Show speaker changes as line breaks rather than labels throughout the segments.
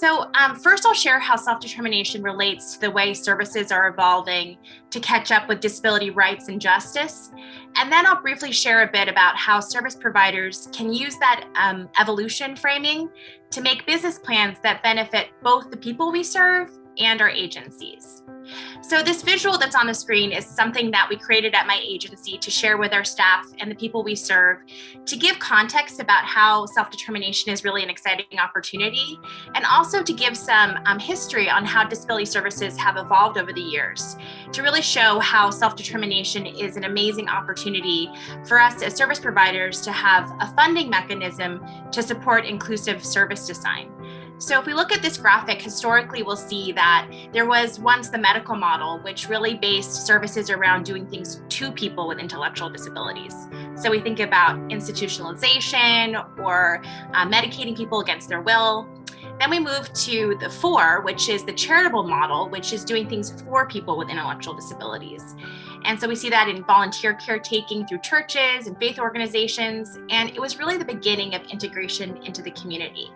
First, I'll share how self-determination relates to the way services are evolving to catch up with disability rights and justice. And then I'll briefly share a bit about how service providers can use that evolution framing to make business plans that benefit both the people we serve and our agencies. So this visual that's on the screen is something that we created at my agency to share with our staff and the people we serve to give context about how self-determination is really an exciting opportunity, and also to give some history on how disability services have evolved over the years, to really show how self-determination is an amazing opportunity for us as service providers to have a funding mechanism to support inclusive service design. So if we look at this graphic, historically, we'll see that there was once the medical model, which really based services around doing things to people with intellectual disabilities. So we think about institutionalization or medicating people against their will. Then we move to the four, which is the charitable model, which is doing things for people with intellectual disabilities. And so we see that in volunteer caretaking through churches and faith organizations. And it was really the beginning of integration into the community.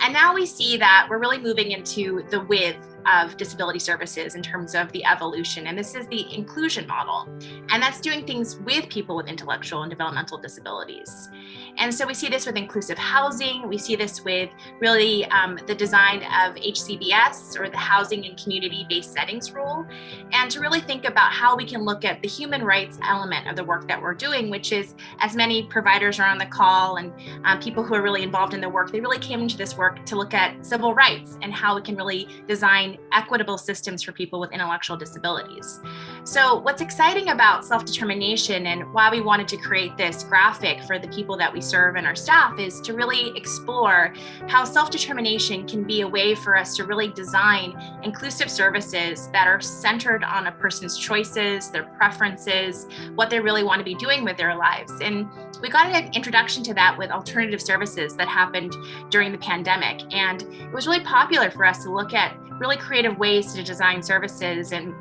And now we see that we're really moving into the width of disability services in terms of the evolution. And this is the inclusion model. And that's doing things with people with intellectual and developmental disabilities. And so we see this with inclusive housing. We see this with really the design of HCBS, or the Housing and Community-Based Settings Rule, and to really think about how we can look at the human rights element of the work that we're doing, which is, as many providers are on the call and people who are really involved in the work, they really came into this work to look at civil rights and how we can really design equitable systems for people with intellectual disabilities. So what's exciting about self-determination and why we wanted to create this graphic for the people that we serve and our staff is to really explore how self-determination can be a way for us to really design inclusive services that are centered on a person's choices, their preferences, what they really want to be doing with their lives. And we got an introduction to that with alternative services that happened during the pandemic. And it was really popular for us to look at really creative ways to design services and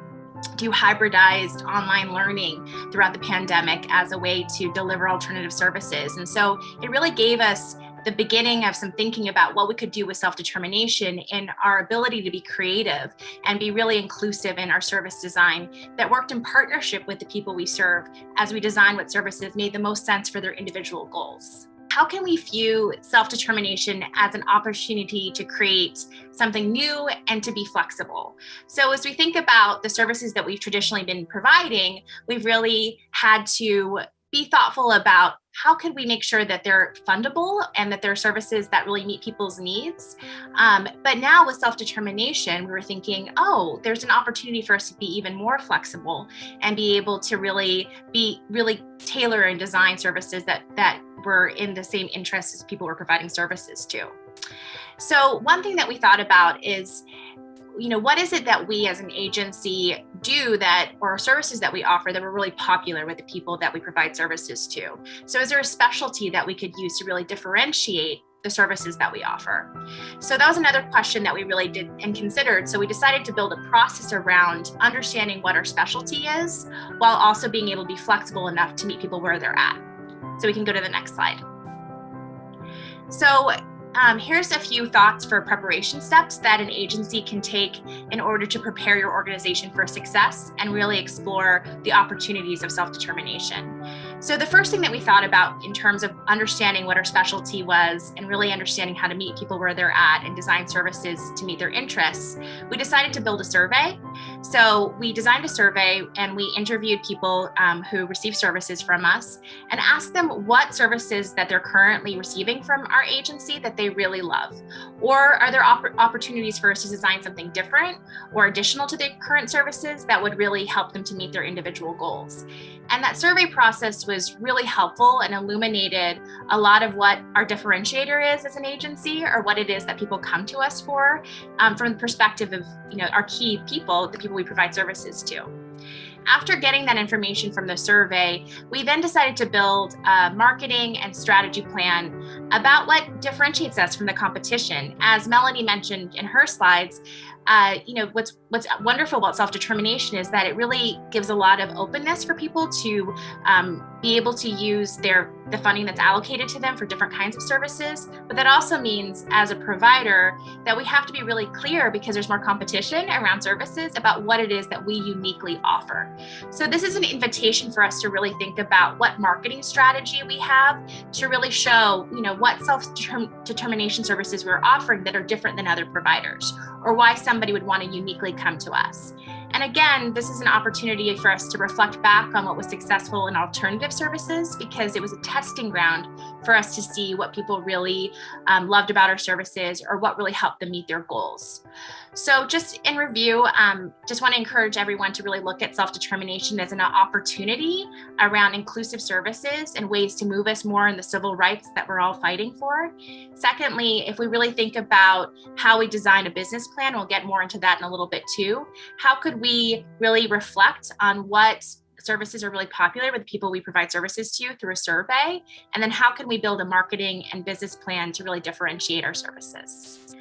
do hybridized online learning throughout the pandemic as a way to deliver alternative services. And so it really gave us the beginning of some thinking about what we could do with self-determination and our ability to be creative and be really inclusive in our service design that worked in partnership with the people we serve as we design what services made the most sense for their individual goals. How can we view self-determination as an opportunity to create something new and to be flexible? So as we think about the services that we've traditionally been providing, we've really had to be thoughtful about how can we make sure that they're fundable and that they're services that really meet people's needs. But now with self-determination, we were thinking, oh, there's an opportunity for us to be even more flexible and be able to really tailor and design services that were in the same interests as people we're providing services to. So one thing that we thought about is, what is it that we as an agency do or services that we offer that were really popular with the people that we provide services to? So is there a specialty that we could use to really differentiate the services that we offer? So that was another question that we really did and considered. So we decided to build a process around understanding what our specialty is, while also being able to be flexible enough to meet people where they're at. So we can go to the next slide. So here's a few thoughts for preparation steps that an agency can take in order to prepare your organization for success and really explore the opportunities of self-determination. So the first thing that we thought about in terms of understanding what our specialty was and really understanding how to meet people where they're at and design services to meet their interests, we decided to build a survey. So we designed a survey and we interviewed people who receive services from us and asked them what services that they're currently receiving from our agency that they really love. Or are there opportunities for us to design something different or additional to the current services that would really help them to meet their individual goals? And that survey process was really helpful and illuminated a lot of what our differentiator is as an agency, or what it is that people come to us for, from the perspective of our key people, the people we provide services to. After getting that information from the survey, we then decided to build a marketing and strategy plan about what differentiates us from the competition. As Melanie mentioned in her slides, what's wonderful about self-determination is that it really gives a lot of openness for people to be able to use their the funding that's allocated to them for different kinds of services. But that also means, as a provider, that we have to be really clear, because there's more competition around services, about what it is that we uniquely offer. So this is an invitation for us to really think about what marketing strategy we have to really show, what self-determination services we're offering that are different than other providers, or why somebody would want to uniquely come to us. And again, this is an opportunity for us to reflect back on what was successful in alternative services, because it was a testing ground for us to see what people really loved about our services, or what really helped them meet their goals. So just in review, just want to encourage everyone to really look at self-determination as an opportunity around inclusive services and ways to move us more in the civil rights that we're all fighting for. Secondly, if we really think about how we design a business plan, we'll get more into that in a little bit too. How could we really reflect on what services are really popular with the people we provide services to through a survey? And then how can we build a marketing and business plan to really differentiate our services?